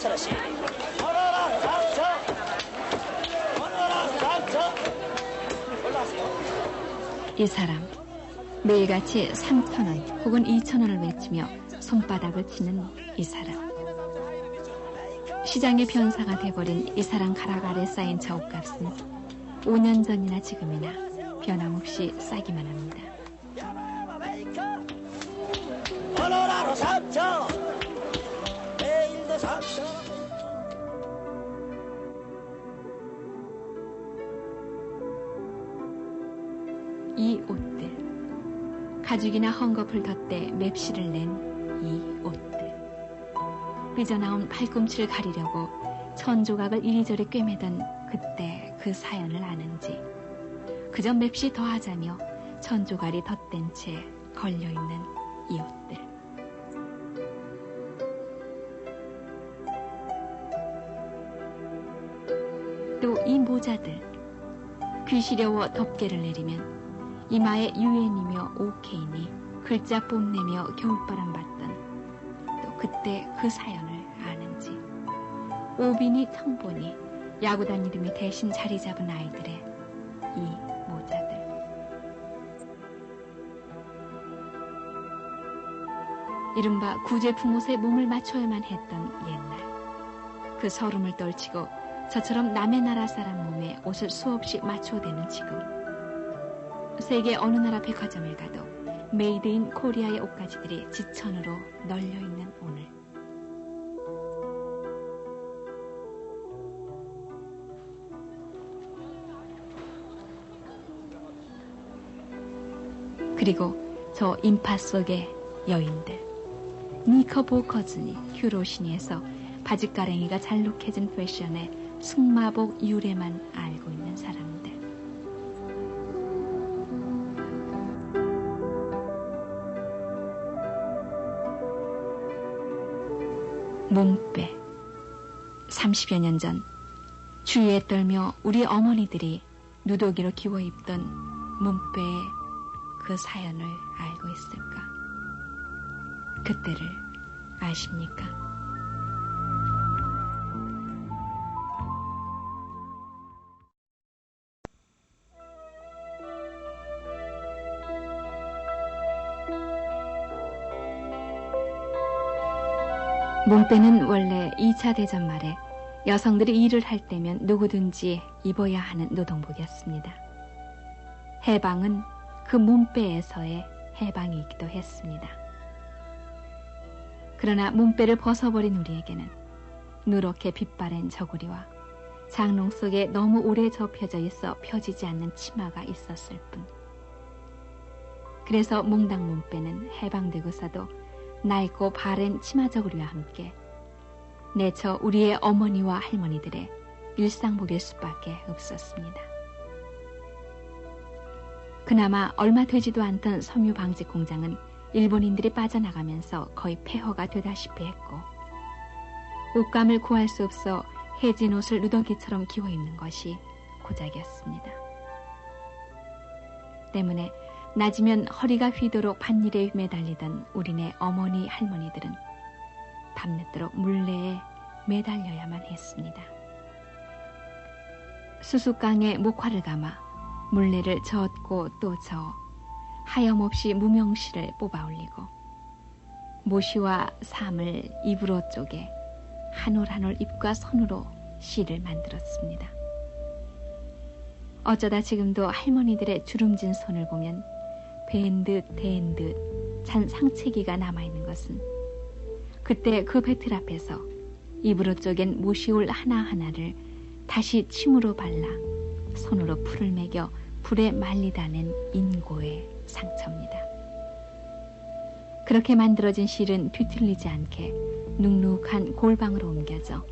3천원씩. 오너라 3천. 오너라 3천. 올라가세요. 이 사람 매일같이 3,000원 혹은 2,000원을 외치며 손바닥을 치는 이 사람. 시장의 변사가 돼버린 이 사람 가락 아래 쌓인 저 옷값은 5년 전이나 지금이나 변함없이 싸기만 합니다. 오너라로 3천. 내일도 3천. 이 옷들, 가죽이나 헝겊을 덧대 맵시를 낸 이 옷들, 삐져나온 팔꿈치를 가리려고 천조각을 이리저리 꿰매던 그때 그 사연을 아는지, 그저 맵시 더하자며 천조각이 덧댄 채 걸려있는 이 옷들. 또 이 모자들, 귀시려워 덮개를 내리면 이마에 유엔이며 오케이니 글자 뽐내며 겨울바람 받던 또 그때 그 사연을 아는지, 오빈이 청본이 야구단 이름이 대신 자리 잡은 아이들의 이 모자들. 이른바 구제품 옷에 몸을 맞춰야만 했던 옛날, 그 서름을 떨치고 저처럼 남의 나라 사람 몸에 옷을 수없이 맞춰대는 지금, 세계 어느 나라 백화점을 가도 메이드 인 코리아의 옷가지들이 지천으로 널려있는 오늘. 그리고 저 인파 속의 여인들, 니커보커즈니 휴로시니에서 바지가랭이가 잘록해진 패션의 승마복 유래만 알고 있는 사람들. 몸빼. 30여 년 전 주위에 떨며 우리 어머니들이 누더기로 기워 입던 몸빼의 그 사연을 알고 있을까? 그때를 아십니까? 몸빼는 원래 2차 대전 말에 여성들이 일을 할 때면 누구든지 입어야 하는 노동복이었습니다. 해방은 그 몸빼에서의 해방이기도 했습니다. 그러나 몸빼를 벗어버린 우리에게는 누렇게 빛바랜 저고리와 장롱 속에 너무 오래 접혀져 있어 펴지지 않는 치마가 있었을 뿐. 그래서 몽당 몸빼는 해방되고서도 낡고 바랜 치마 저고리와 함께 내처 우리의 어머니와 할머니들의 일상복일 수밖에 없었습니다. 그나마 얼마 되지도 않던 섬유 방직 공장은 일본인들이 빠져나가면서 거의 폐허가 되다시피 했고, 옷감을 구할 수 없어 해진 옷을 누더기처럼 기워 입는 것이 고작이었습니다. 때문에 낮이면 허리가 휘도록 밭일에 매달리던 우리네 어머니 할머니들은 밤늦도록 물레에 매달려야만 했습니다. 수수깡에 목화를 감아 물레를 저었고 또 저어 하염없이 무명시를 뽑아 올리고 모시와 삶을 입으로 쪼개 한 올 한 올 입과 손으로 시를 만들었습니다. 어쩌다 지금도 할머니들의 주름진 손을 보면 벤 듯 댄 듯 찬 상체기가 남아있는 것은 그때 그 배틀 앞에서 입으로 쪼갠 모시올 하나하나를 다시 침으로 발라 손으로 풀을 매겨 불에 말리다 낸 인고의 상처입니다. 그렇게 만들어진 실은 뒤틀리지 않게 눅눅한 골방으로 옮겨져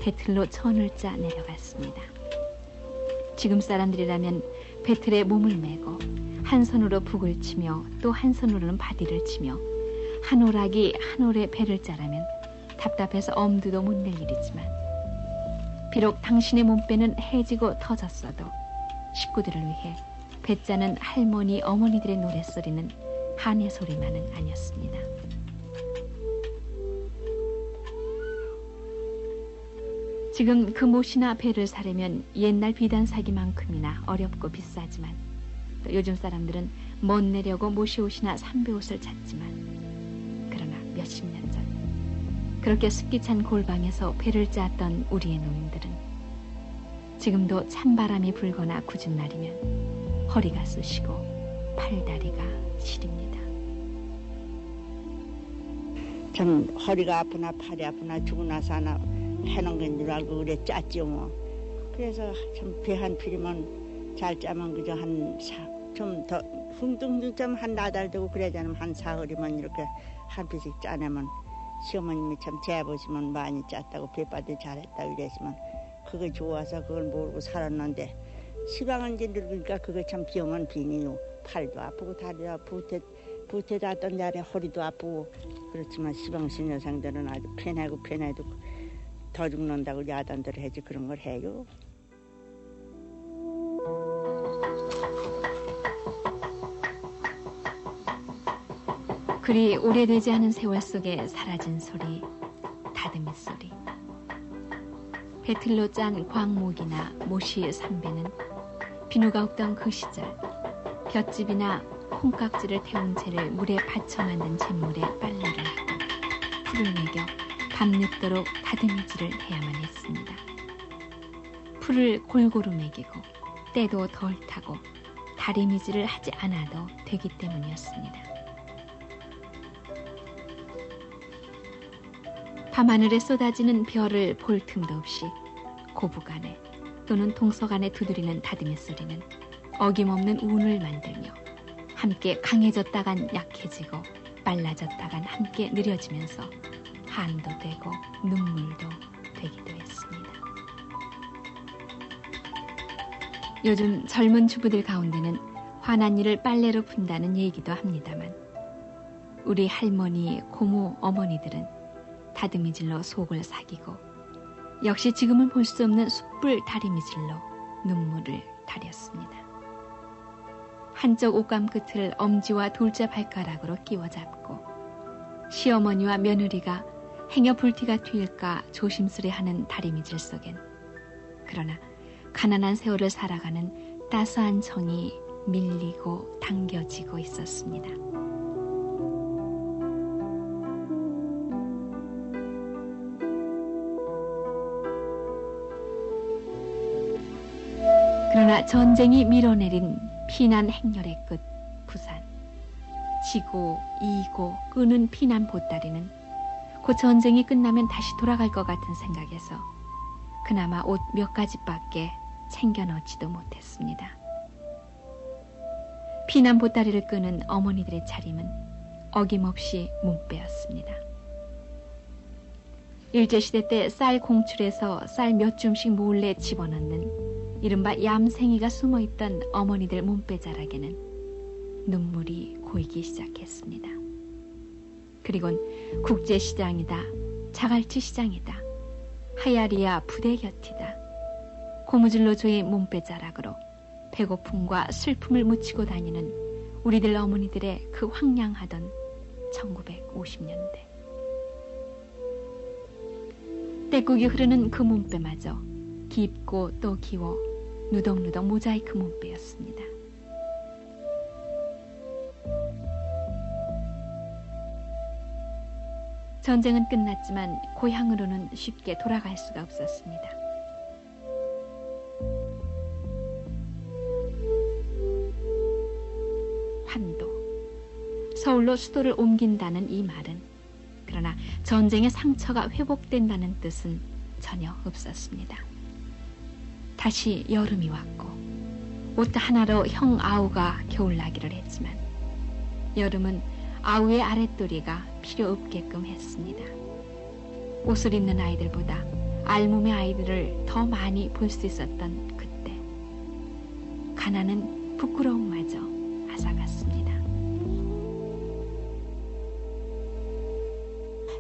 배틀로 천을 짜 내려갔습니다. 지금 사람들이라면 배틀에 몸을 메고 한 손으로 북을 치며 또 한 손으로는 바디를 치며 한 오락이 한 올에 배를 짜라면 답답해서 엄두도 못 낼 일이지만, 비록 당신의 몸빼는 해지고 터졌어도 식구들을 위해 배짜는 할머니 어머니들의 노랫소리는 한의 소리만은 아니었습니다. 지금 그 못이나 배를 사려면 옛날 비단 사기만큼이나 어렵고 비싸지만 또 요즘 사람들은 못 내려고 못이 옷이나 삼배 옷을 찾지만 그러나 몇십 년 전 그렇게 습기 찬 골방에서 배를 짰던 우리의 노인들은 지금도 찬바람이 불거나 굳은 날이면 허리가 쑤시고 팔다리가 시립니다. 참 허리가 아프나 팔이 아프나 죽고 나서 하나 해놓은 건 줄 알고 그래 짰지요 뭐. 그래서 참 배 한 필이면 잘 짜면 그저 좀 더 흥둥흥둥 좀 한 나달 되고 그러자면 한 사흘이면 이렇게 한 필씩 짜내면 시어머님이 참 재보시면 많이 짰다고 배빠들 잘했다 이랬지만 그거 좋아서 그걸 모르고 살았는데 시방은 이제 늙으니까 그거 참 병은 빈이요. 팔도 아프고 다리도 아프고 부태 닿던 날에 허리도 아프고 그렇지만 시방신 여성들은 아주 편하고 편해도 더 죽는다고 야단들 해지 그런 걸 해요. 그리 오래되지 않은 세월 속에 사라진 소리, 다듬이 소리. 배틀로 짠 광목이나 모시 삼배는 비누가 없던 그 시절 볏짚이나 콩깍지를 태운 채를 물에 받쳐 만든 잿물에 빨래를 하고 풀을 매겨 밤늦도록 다듬이질을 해야만 했습니다. 풀을 골고루 매기고 때도 덜 타고 다리미질을 하지 않아도 되기 때문이었습니다. 밤하늘에 쏟아지는 별을 볼 틈도 없이 고부간에 또는 동서간에 두드리는 다듬이 소리는 어김없는 운을 만들며 함께 강해졌다간 약해지고 빨라졌다간 함께 느려지면서 한도 되고 눈물도 되기도 했습니다. 요즘 젊은 주부들 가운데는 화난 일을 빨래로 푼다는 얘기도 합니다만 우리 할머니, 고모, 어머니들은 다듬이질로 속을 사기고 역시 지금은 볼 수 없는 숯불 다리미질로 눈물을 다렸습니다. 한쪽 옷감 끝을 엄지와 둘째 발가락으로 끼워 잡고 시어머니와 며느리가 행여 불티가 튈까 조심스레하는 다리미질 속엔 그러나 가난한 세월을 살아가는 따스한 정이 밀리고 당겨지고 있었습니다. 그러나 전쟁이 밀어내린 피난 행렬의 끝 부산. 지고 이고 끄는 피난 보따리는 곧 전쟁이 끝나면 다시 돌아갈 것 같은 생각에서 그나마 옷 몇 가지밖에 챙겨 넣지도 못했습니다. 피난 보따리를 끄는 어머니들의 차림은 어김없이 문배였습니다. 일제시대 때 쌀 공출해서 쌀 몇 줌씩 몰래 집어넣는 이른바 얌생이가 숨어있던 어머니들 몸빼자락에는 눈물이 고이기 시작했습니다. 그리곤 국제시장이다, 자갈치 시장이다, 하야리야 부대 곁이다. 고무줄로 조인 몸빼자락으로 배고픔과 슬픔을 묻히고 다니는 우리들 어머니들의 그 황량하던 1950년대. 때국이 흐르는 그 몸빼마저 깊고 또 기워 누덕누덕 모자이크 몸빼였습니다. 전쟁은 끝났지만 고향으로는 쉽게 돌아갈 수가 없었습니다. 환도, 서울로 수도를 옮긴다는 이 말은 그러나 전쟁의 상처가 회복된다는 뜻은 전혀 없었습니다. 다시 여름이 왔고 옷 하나로 형 아우가 겨울나기를 했지만 여름은 아우의 아랫도리가 필요 없게끔 했습니다. 옷을 입는 아이들보다 알몸의 아이들을 더 많이 볼 수 있었던 그때 가난은 부끄러움마저 앗아갔습니다.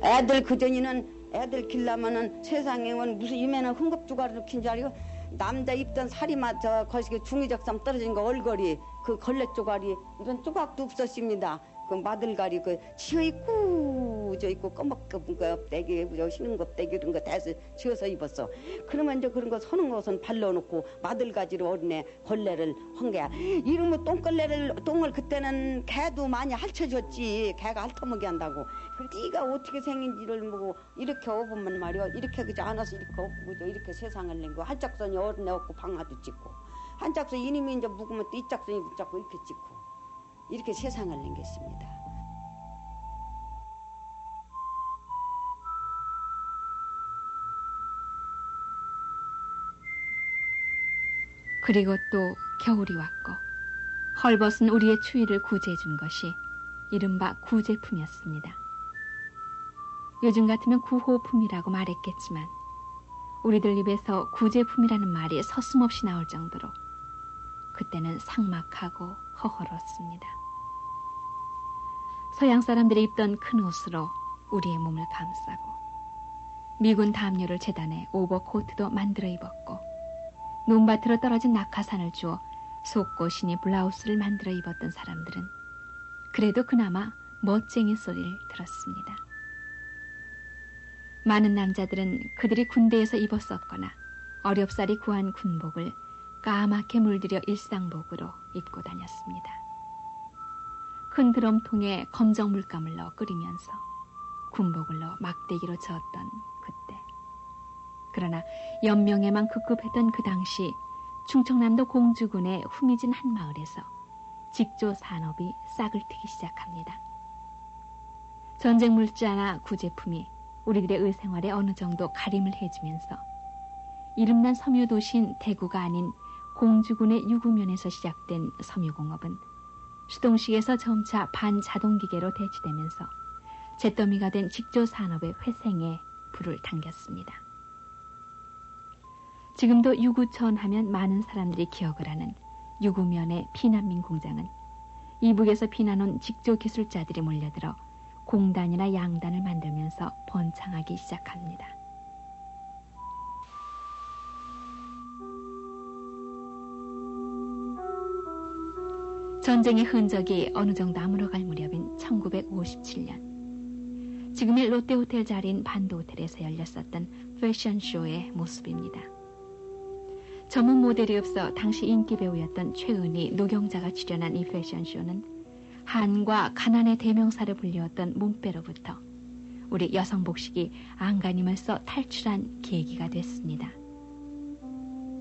애들 그전에는 애들 길라면은 세상에 무슨 이면은 흥겁주가리로 킨 줄 알고 남자 입던 살이마저 거시기 중의적삼 떨어진 거 얼거리 그 걸레 쪼가리 이런 조각도 없었습니다. 그 마들가리 그 치어있고 우저 입고 꺼먹은 거 껍데기 우저 흰 껍데기 이런 거 대서 지어서 입었어. 그러면 이제 그런 거 서는 것은 발라놓고 마들가지로 어린애 걸레를 한 거야. 이러면 똥을 그때는 개도 많이 핥혀줬지. 개가 핥아먹게 한다고. 네가 어떻게 생긴지를 보고 이렇게 업으면 말이야. 이렇게 그저 안아서 이렇게 업고 이렇게 세상을 낸 거. 한 짝선이 어린애 없고 방아도 찍고 한 짝선 이님이 이제 묵으면 또 이 짝선이 붙잡고 이렇게 찍고 이렇게 세상을 남겼습니다. 그리고 또 겨울이 왔고 헐벗은 우리의 추위를 구제해준 것이 이른바 구제품이었습니다. 요즘 같으면 구호품이라고 말했겠지만 우리들 입에서 구제품이라는 말이 서슴없이 나올 정도로 그때는 삭막하고 허허웠습니다. 서양 사람들이 입던 큰 옷으로 우리의 몸을 감싸고 미군 담요를 재단해 오버코트도 만들어 입었고 논밭으로 떨어진 낙하산을 주워 속고신이 블라우스를 만들어 입었던 사람들은 그래도 그나마 멋쟁이 소리를 들었습니다. 많은 남자들은 그들이 군대에서 입었었거나 어렵사리 구한 군복을 까맣게 물들여 일상복으로 입고 다녔습니다. 큰 드럼통에 검정 물감을 넣어 끓이면서 군복을 넣어 막대기로 저었던 그때. 그러나 연명에만 급급했던 그 당시 충청남도 공주군의 후미진 한 마을에서 직조 산업이 싹을 트기 시작합니다. 전쟁 물자나 구제품이 우리들의 의생활에 어느 정도 가림을 해주면서 이름난 섬유도시인 대구가 아닌 공주군의 유구면에서 시작된 섬유공업은 수동식에서 점차 반자동기계로 대치되면서 잿더미가 된 직조산업의 회생에 불을 당겼습니다. 지금도 유구천 하면 많은 사람들이 기억을 하는 유구면의 피난민 공장은 이북에서 피난온 직조기술자들이 몰려들어 공단이나 양단을 만들면서 번창하기 시작합니다. 전쟁의 흔적이 어느 정도 아물어갈 무렵인 1957년 지금의 롯데호텔 자리인 반도호텔에서 열렸었던 패션쇼의 모습입니다. 전문 모델이 없어 당시 인기 배우였던 최은희, 노경자가 출연한 이 패션쇼는 한과 가난의 대명사를 불리웠던 몸빼로부터 우리 여성 복식이 안간힘을 써 탈출한 계기가 됐습니다.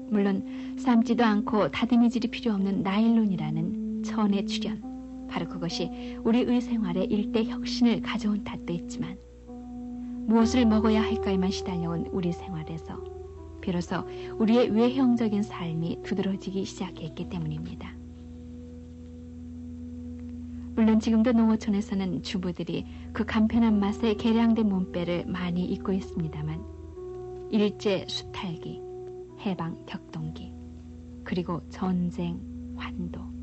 물론 삶지도 않고 다듬이질이 필요 없는 나일론이라는 천의 출현, 바로 그것이 우리 의생활에 일대 혁신을 가져온 탓도 있지만 무엇을 먹어야 할까에만 시달려온 우리 생활에서 비로소 우리의 외형적인 삶이 두드러지기 시작했기 때문입니다. 물론 지금도 농어촌에서는 주부들이 그 간편한 맛에 개량된 몸빼를 많이 입고 있습니다만 일제 수탈기, 해방 격동기, 그리고 전쟁, 환도,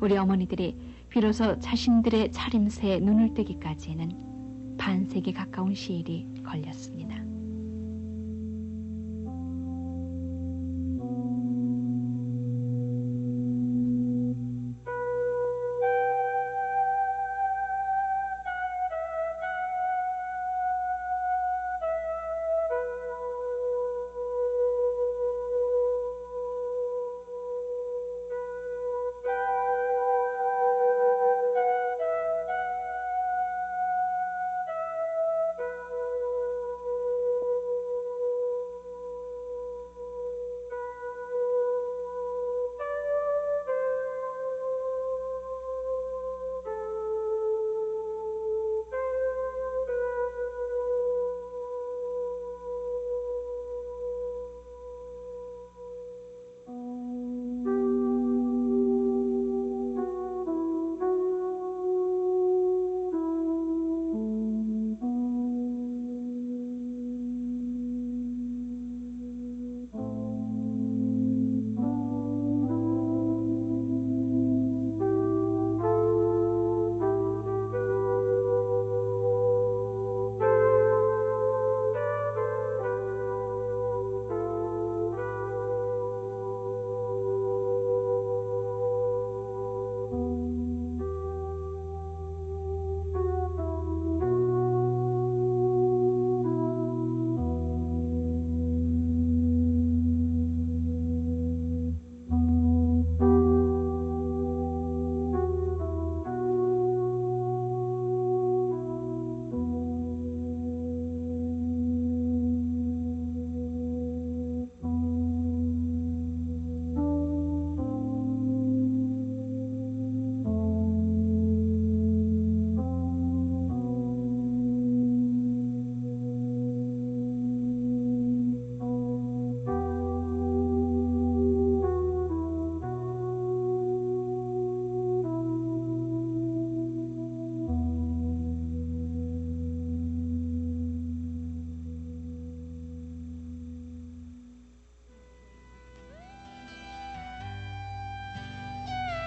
우리 어머니들이 비로소 자신들의 차림새에 눈을 뜨기까지는 반세기 가까운 시일이 걸렸습니다.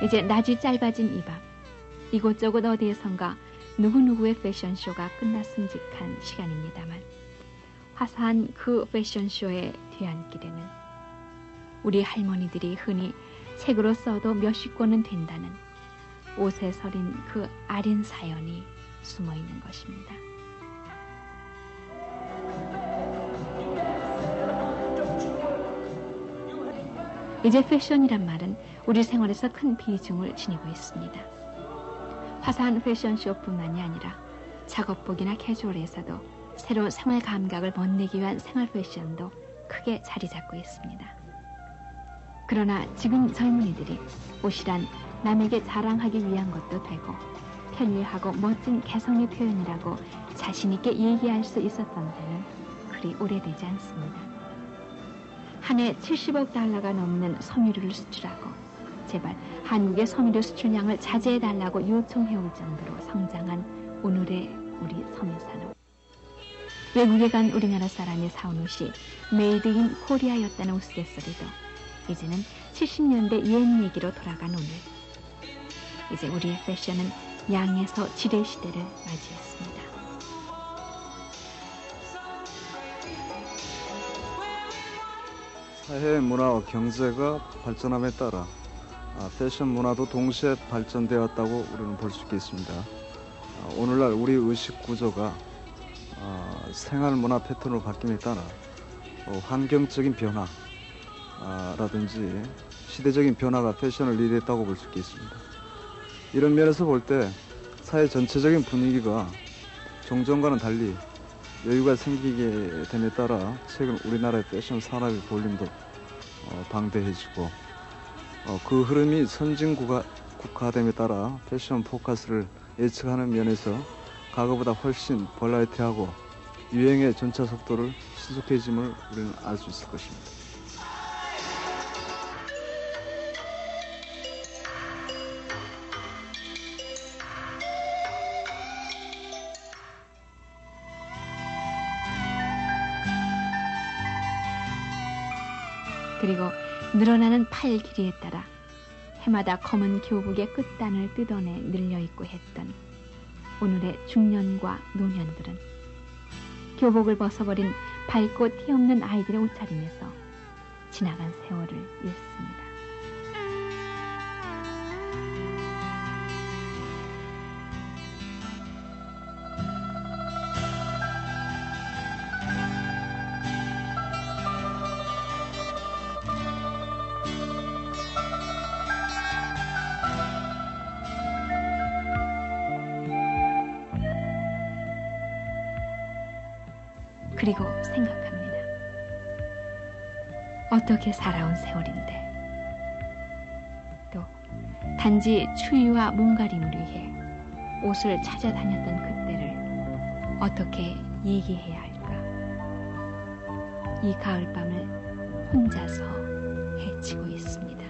이제 낮이 짧아진 이 밤, 이곳저곳 어디에선가 누구누구의 패션쇼가 끝났음직한 시간입니다만 화사한 그 패션쇼의 뒤안길에는 우리 할머니들이 흔히 책으로 써도 몇십 권은 된다는 옷에 서린 그 아린 사연이 숨어 있는 것입니다. 이제 패션이란 말은 우리 생활에서 큰 비중을 지니고 있습니다. 화사한 패션쇼뿐만이 아니라 작업복이나 캐주얼에서도 새로운 생활 감각을 멋내기 위한 생활 패션도 크게 자리 잡고 있습니다. 그러나 지금 젊은이들이 옷이란 남에게 자랑하기 위한 것도 되고 편리하고 멋진 개성의 표현이라고 자신있게 얘기할 수 있었던 때는 그리 오래되지 않습니다. 한 해 70억 달러가 넘는 섬유류를 수출하고 제발 한국의 섬유류 수출량을 자제해달라고 요청해올 정도로 성장한 오늘의 우리 섬유산업. 외국에 간 우리나라 사람이 사온 옷이 메이드 인 코리아였다는 우스갯소리도 이제는 70년대 옛 얘기로 돌아간 오늘. 이제 우리의 패션은 양에서 질의 시대를 맞이했습니다. 사회 문화와 경제가 발전함에 따라 패션 문화도 동시에 발전되었다고 우리는 볼 수 있겠습니다. 오늘날 우리 의식 구조가 생활 문화 패턴으로 바뀜에 따라 환경적인 변화라든지 시대적인 변화가 패션을 리드했다고 볼 수 있겠습니다. 이런 면에서 볼 때 사회 전체적인 분위기가 종전과는 달리 여유가 생기게 됨에 따라 최근 우리나라의 패션 산업의 볼륨도 방대해지고 그 흐름이 선진국화됨에 따라 패션 포커스를 예측하는 면에서 과거보다 훨씬 버라이티하고 유행의 전차 속도를 신속해짐을 우리는 알 수 있을 것입니다. 그리고 늘어나는 팔 길이에 따라 해마다 검은 교복의 끝단을 뜯어내 늘려입고 했던 오늘의 중년과 노년들은 교복을 벗어버린 밝고 티 없는 아이들의 옷차림에서 지나간 세월을 잃습니다. 그리고 생각합니다. 어떻게 살아온 세월인데 또 단지 추위와 몸가림을 위해 옷을 찾아다녔던 그때를 어떻게 얘기해야 할까? 이 가을밤을 혼자서 헤치고 있습니다.